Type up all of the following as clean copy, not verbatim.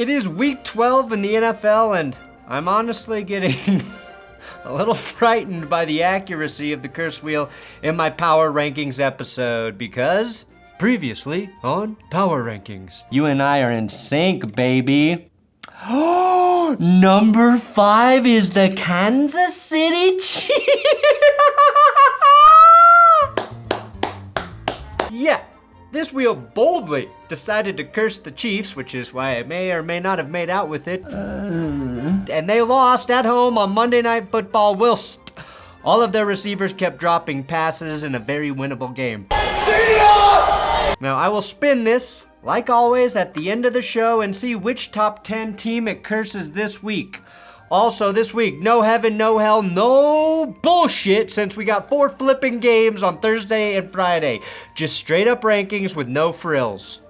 It is week 12 in the NFL, and I'm honestly getting a little frightened by the accuracy of the curse wheel in my power rankings episode because previously on Power Rankings. You and I are in sync, baby. Oh, number 5 is the Kansas City Chiefs. Yeah, this wheel boldly decided to curse the Chiefs, which is why I may or may not have made out with it. And they lost at home on Monday Night Football whilst all of their receivers kept dropping passes in a very winnable game. See ya! Now, I will spin this, like always, at the end of the show and see which top 10 team it curses this week. Also, this week, no heaven, no hell, no bullshit, since we got 4 flipping games on Thursday and Friday. Just straight up rankings with no frills.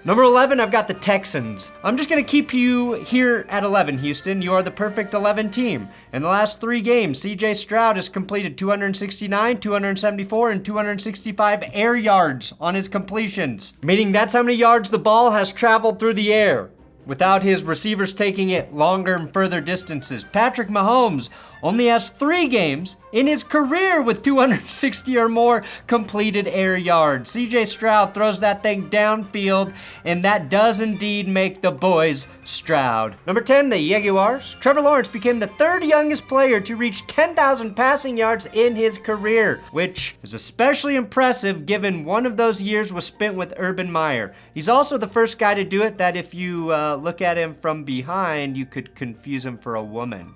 Number 11, I've got the Texans. I'm just gonna keep you here at 11, Houston. You are the perfect 11 team. In the last 3 games, CJ Stroud has completed 269, 274, and 265 air yards on his completions. Meaning that's how many yards the ball has traveled through the air, without his receivers taking it longer and further distances. Patrick Mahomes only has 3 games in his career with 260 or more completed air yards. CJ Stroud throws that thing downfield, and that does indeed make the boys Stroud. Number 10, the Jaguars. Trevor Lawrence became the 3rd youngest player to reach 10,000 passing yards in his career, which is especially impressive given one of those years was spent with Urban Meyer. He's also the first guy to do it that if you look at him from behind, you could confuse him for a woman.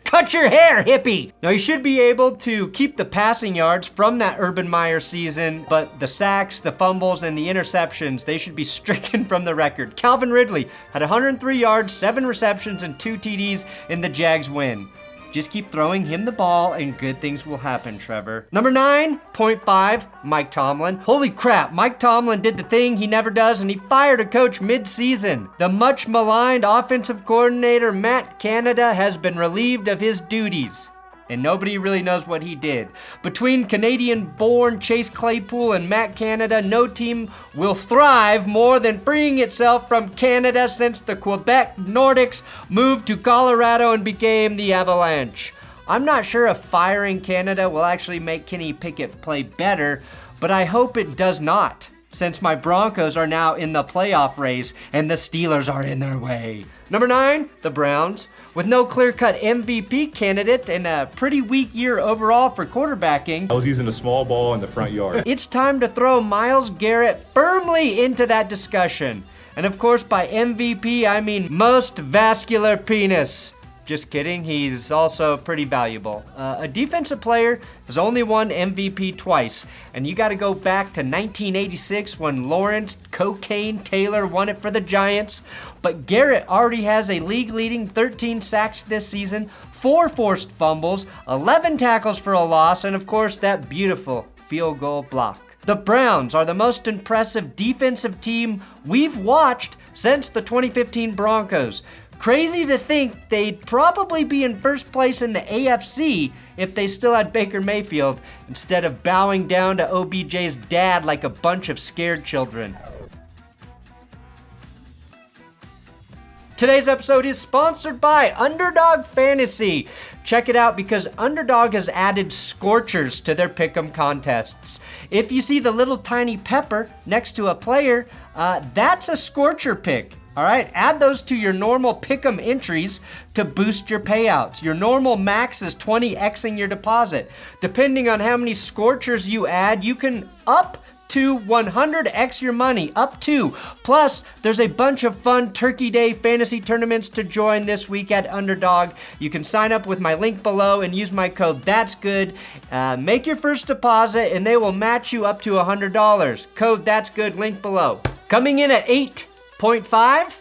Cut your hair, hippie! Now, you should be able to keep the passing yards from that Urban Meyer season, but the sacks, the fumbles, and the interceptions, they should be stricken from the record. Calvin Ridley had 103 yards, 7 receptions, and 2 TDs in the Jags win. Just keep throwing him the ball and good things will happen, Trevor. Number 9.5, Mike Tomlin. Holy crap, Mike Tomlin did the thing he never does and he fired a coach mid-season. The much maligned offensive coordinator Matt Canada has been relieved of his duties. And nobody really knows what he did. Between Canadian-born Chase Claypool and Matt Canada, no team will thrive more than freeing itself from Canada since the Quebec Nordics moved to Colorado and became the Avalanche. I'm not sure if firing Canada will actually make Kenny Pickett play better, but I hope it does not, since my Broncos are now in the playoff race and the Steelers are in their way. Number 9, the Browns. With no clear-cut MVP candidate and a pretty weak year overall for quarterbacking, I was using a small ball in the front yard. It's time to throw Myles Garrett firmly into that discussion. And of course, by MVP, I mean most vascular penis. Just kidding, he's also pretty valuable. A defensive player has only won MVP twice, and you gotta go back to 1986 when Lawrence Cocaine Taylor won it for the Giants. But Garrett already has a league-leading 13 sacks this season, 4 forced fumbles, 11 tackles for a loss, and of course that beautiful field goal block. The Browns are the most impressive defensive team we've watched since the 2015 Broncos. Crazy to think they'd probably be in first place in the AFC if they still had Baker Mayfield instead of bowing down to OBJ's dad like a bunch of scared children. Today's episode is sponsored by Underdog Fantasy. Check it out because Underdog has added scorchers to their pick'em contests. If you see the little tiny pepper next to a player, that's a scorcher pick. All right, add those to your normal pick'em entries to boost your payouts. Your normal max is 20xing your deposit. Depending on how many scorchers you add, you can up to 100x your money, up to. Plus, there's a bunch of fun Turkey Day fantasy tournaments to join this week at Underdog. You can sign up with my link below and use my code THAT'SGOOD. Make your first deposit and they will match you up to $100. Code THAT'SGOOD, link below. Coming in at 8.5,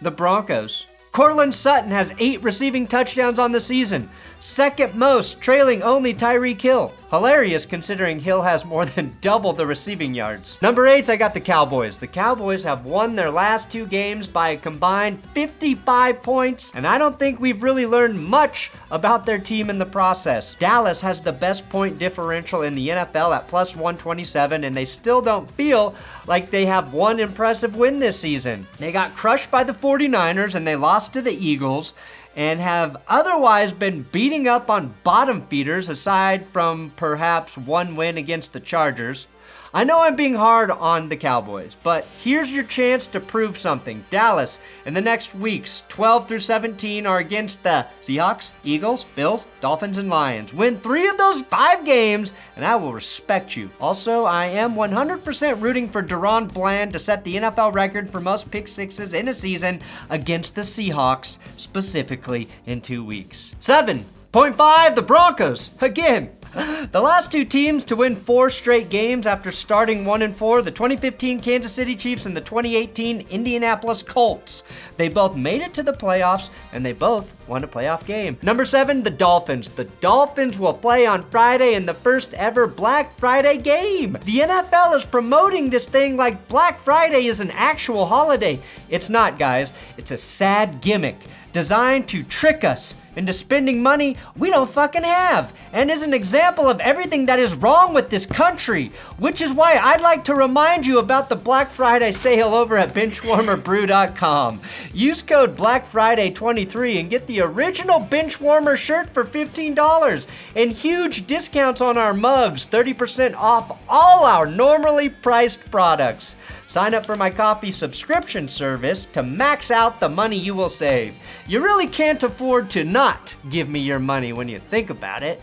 the Broncos. Courtland Sutton has 8 receiving touchdowns on the season, second most, trailing only Tyreek Hill. Hilarious considering Hill has more than double the receiving yards. Number 8, I got the Cowboys. The Cowboys have won their last 2 games by a combined 55 points, and I don't think we've really learned much about their team in the process. Dallas has the best point differential in the NFL at plus 127, and they still don't feel like they have one impressive win this season. They got crushed by the 49ers, and they lost to the Eagles, and have otherwise been beating up on bottom feeders aside from perhaps one win against the Chargers. I know I'm being hard on the Cowboys, but here's your chance to prove something. Dallas, in the next weeks, 12 through 17, are against the Seahawks, Eagles, Bills, Dolphins, and Lions. Win 3 of those 5 games, and I will respect you. Also, I am 100% rooting for Deron Bland to set the NFL record for most pick sixes in a season against the Seahawks, specifically in 2 weeks. 7.5, the Broncos, again. The last 2 teams to win 4 straight games after starting 1-4, the 2015 Kansas City Chiefs and the 2018 Indianapolis Colts. They both made it to the playoffs, and they both won a playoff game. Number 7, the Dolphins. The Dolphins will play on Friday in the first ever Black Friday game. The NFL is promoting this thing like Black Friday is an actual holiday. It's not, guys. It's a sad gimmick designed to trick us into spending money we don't fucking have, and is an example of everything that is wrong with this country, which is why I'd like to remind you about the Black Friday sale over at BenchwarmerBrew.com. Use code BlackFriday23 and get the original Benchwarmer shirt for $15, and huge discounts on our mugs, 30% off all our normally priced products. Sign up for my coffee subscription service to max out the money you will save. You really can't afford to not give me your money when you think about it.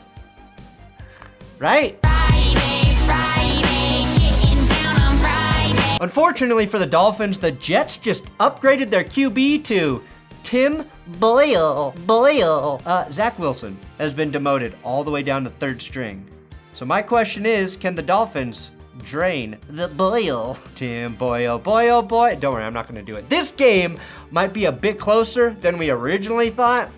Right? Friday, getting down on Friday. Unfortunately for the Dolphins, the Jets just upgraded their QB to Tim Boyle. Zach Wilson has been demoted all the way down to 3rd string. So my question is, can the Dolphins drain the Boyle? Tim Boyle. Don't worry, I'm not gonna do it. This game might be a bit closer than we originally thought.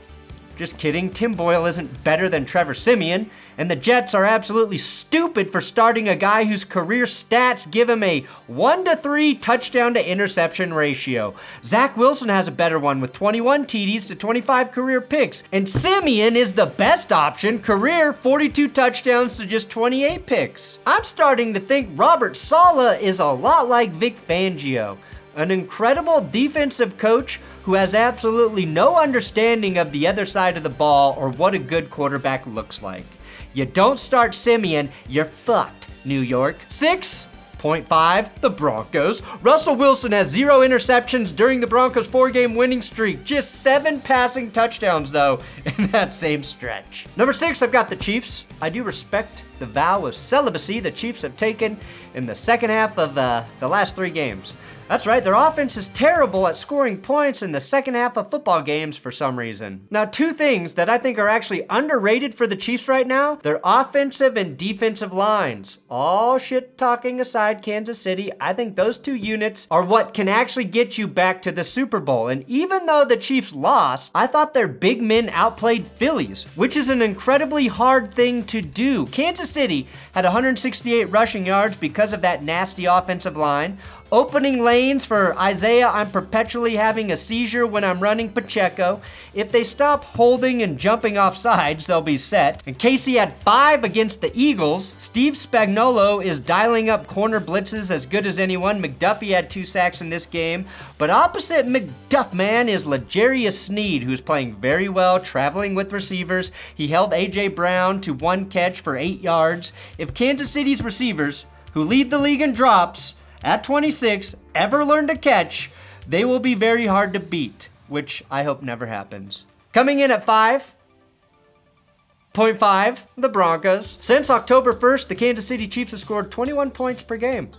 Just kidding, Tim Boyle isn't better than Trevor Siemian, and the Jets are absolutely stupid for starting a guy whose career stats give him a 1-to-3 touchdown to interception ratio. Zach Wilson has a better one with 21 TDs to 25 career picks, and Siemian is the best option, career 42 touchdowns to just 28 picks. I'm starting to think Robert Saleh is a lot like Vic Fangio, an incredible defensive coach who has absolutely no understanding of the other side of the ball or what a good quarterback looks like. You don't start Siemian, you're fucked, New York. 6.5, the Broncos. Russell Wilson has 0 interceptions during the Broncos' 4-game winning streak. Just 7 passing touchdowns, though, in that same stretch. Number 6, I've got the Chiefs. I do respect the vow of celibacy the Chiefs have taken in the second half of the last 3 games. That's right, their offense is terrible at scoring points in the second half of football games for some reason. Now, 2 things that I think are actually underrated for the Chiefs right now, their offensive and defensive lines. All shit talking aside, Kansas City, I think those 2 units are what can actually get you back to the Super Bowl. And even though the Chiefs lost, I thought their big men outplayed Phillies, which is an incredibly hard thing to do. Kansas City had 168 rushing yards because of that nasty offensive line. Opening lanes for Isaiah, I'm perpetually having a seizure when I'm running Pacheco. If they stop holding and jumping off sides, they'll be set. And Casey had 5 against the Eagles. Steve Spagnuolo is dialing up corner blitzes as good as anyone. McDuffie had 2 sacks in this game. But opposite McDuffman is L'Jarius Sneed, who's playing very well, traveling with receivers. He held A.J. Brown to 1 catch for 8 yards. If Kansas City's receivers, who lead the league in drops, at 26, ever learn to catch, they will be very hard to beat, which I hope never happens. Coming in at 5.5, the Broncos. Since October 1st, the Kansas City Chiefs have scored 21 points per game.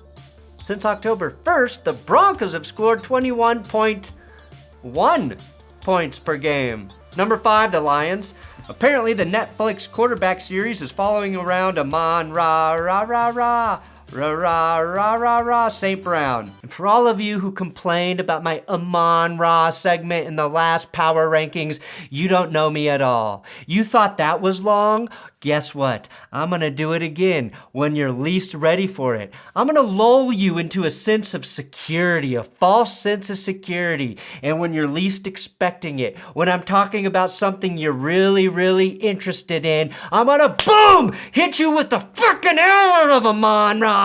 Since October 1st, the Broncos have scored 21.1 points per game. Number 5, the Lions. Apparently, the Netflix quarterback series is following around Amon-Ra, Rah, St. Brown. And for all of you who complained about my Amon-Ra segment in the last power rankings, you don't know me at all. You thought that was long? Guess what? I'm gonna do it again when you're least ready for it. I'm gonna lull you into a sense of security, a false sense of security. And when you're least expecting it, when I'm talking about something you're really, really interested in, I'm gonna boom! Hit you with the fucking hell of Amon-Ra,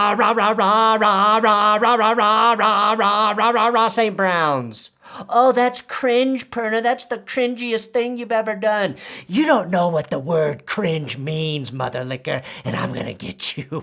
St. Browns. Oh, that's cringe, Perna. That's the cringiest thing you've ever done. You don't know what the word cringe means, mother licker, and I'm gonna get you.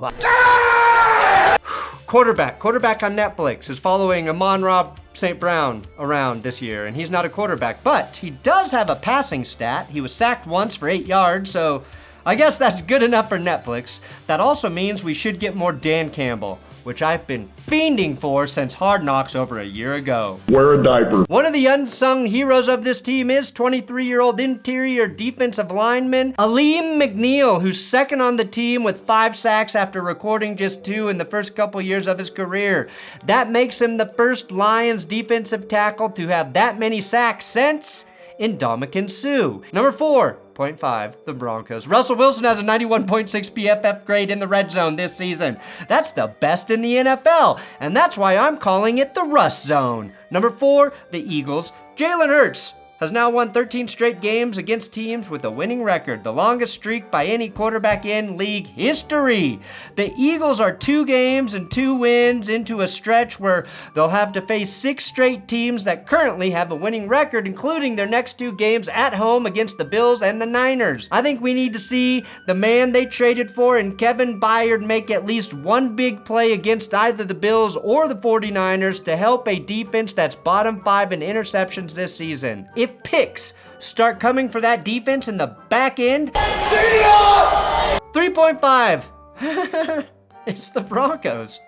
Quarterback on Netflix is following Amon-Ra St. Brown around this year, and he's not a quarterback, but he does have a passing stat. He was sacked once for 8 yards, so I guess that's good enough for Netflix. That also means we should get more Dan Campbell, which I've been fiending for since Hard Knocks over a year ago. Wear a diaper. One of the unsung heroes of this team is 23-year-old interior defensive lineman Aleem McNeil, who's second on the team with 5 sacks after recording just 2 in the first couple years of his career. That makes him the first Lions defensive tackle to have that many sacks since Ndamukong Suh. Number 4.5, the Broncos. Russell Wilson has a 91.6 PFF grade in the red zone this season. That's the best in the NFL, and that's why I'm calling it the Russ Zone. Number 4, the Eagles. Jalen Hurts has now won 13 straight games against teams with a winning record, the longest streak by any quarterback in league history. The Eagles are 2 games and 2 wins into a stretch where they'll have to face 6 straight teams that currently have a winning record, including their next 2 games at home against the Bills and the Niners. I think we need to see the man they traded for in Kevin Byard make at least one big play against either the Bills or the 49ers to help a defense that's bottom 5 in interceptions this season. If picks start coming for that defense in the back end, 3.5. It's the Broncos,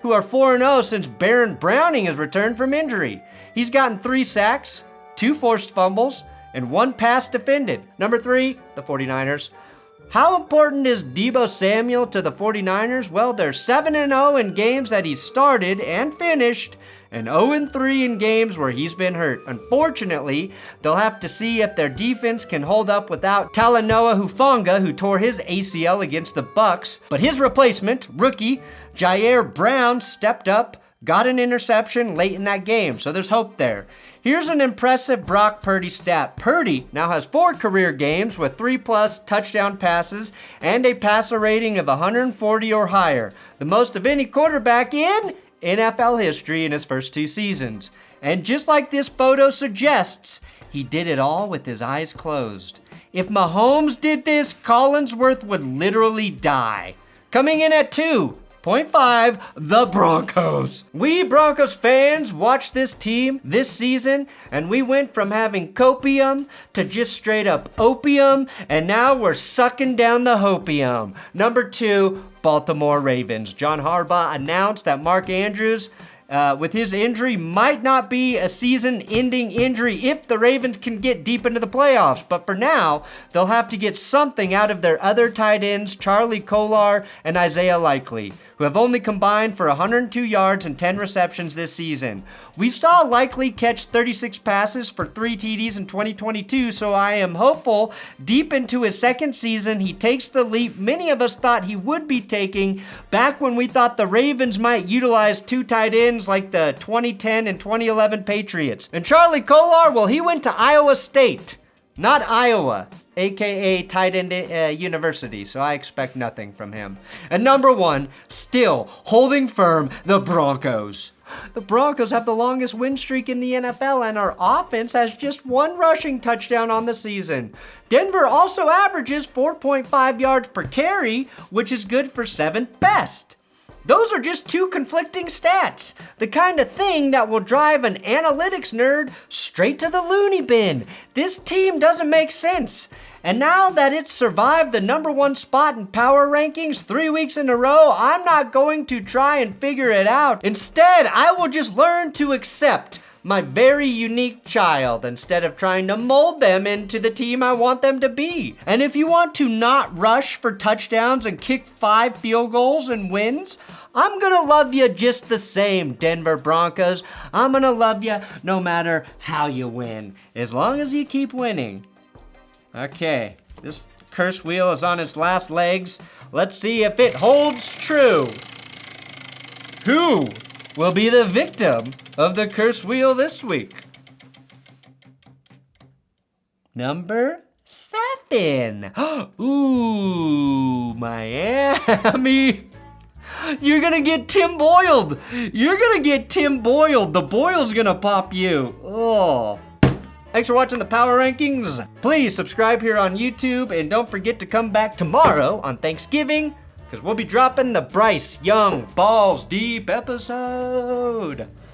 who are 4-0 since Baron Browning has returned from injury. He's gotten 3 sacks, 2 forced fumbles, and 1 pass defended. Number 3, the 49ers. How important is Deebo Samuel to the 49ers? Well, they're 7-0 in games that he started and finished, and 0-3 in games where he's been hurt. Unfortunately, they'll have to see if their defense can hold up without Talanoa Hufanga, who tore his ACL against the Bucs. But his replacement, rookie Jair Brown, stepped up, got an interception late in that game, so there's hope there. Here's an impressive Brock Purdy stat. Purdy now has 4 career games with 3+ touchdown passes and a passer rating of 140 or higher, the most of any quarterback in NFL history in his first 2 seasons. And just like this photo suggests, he did it all with his eyes closed. If Mahomes did this, Collinsworth would literally die. Coming in at 2.5, the Broncos. We Broncos fans watched this team this season, and we went from having copium to just straight up opium, and now we're sucking down the hopium. Number 2, Baltimore Ravens. John Harbaugh announced that Mark Andrews, with his injury, might not be a season-ending injury if the Ravens can get deep into the playoffs. But for now, they'll have to get something out of their other tight ends, Charlie Kolar and Isaiah Likely, who have only combined for 102 yards and 10 receptions this season. We saw Likely catch 36 passes for 3 TDs in 2022, so I am hopeful deep into his second season he takes the leap many of us thought he would be taking back when we thought the Ravens might utilize 2 tight ends like the 2010 and 2011 Patriots. And Charlie Kolar, well, he went to Iowa State, not Iowa, aka tight end university, so I expect nothing from him. And number 1, still holding firm, the Broncos. The Broncos have the longest win streak in the NFL, and our offense has just 1 rushing touchdown on the season. Denver also averages 4.5 yards per carry, which is good for 7th best. Those are just 2 conflicting stats, the kind of thing that will drive an analytics nerd straight to the loony bin. This team doesn't make sense. And now that it's survived the number 1 spot in power rankings 3 weeks in a row, I'm not going to try and figure it out. Instead, I will just learn to accept my very unique child instead of trying to mold them into the team I want them to be. And if you want to not rush for touchdowns and kick 5 field goals and wins, I'm gonna love you just the same, Denver Broncos. I'm gonna love you no matter how you win, as long as you keep winning. Okay, this curse wheel is on its last legs. Let's see if it holds true. Who will be the victim of the curse wheel this week? Number 7. Ooh, Miami. You're gonna get Tim Boiled. You're gonna get Tim Boiled. The Boil's gonna pop you. Oh. Thanks for watching the Power Rankings. Please subscribe here on YouTube and don't forget to come back tomorrow on Thanksgiving because we'll be dropping the Bryce Young Balls Deep episode.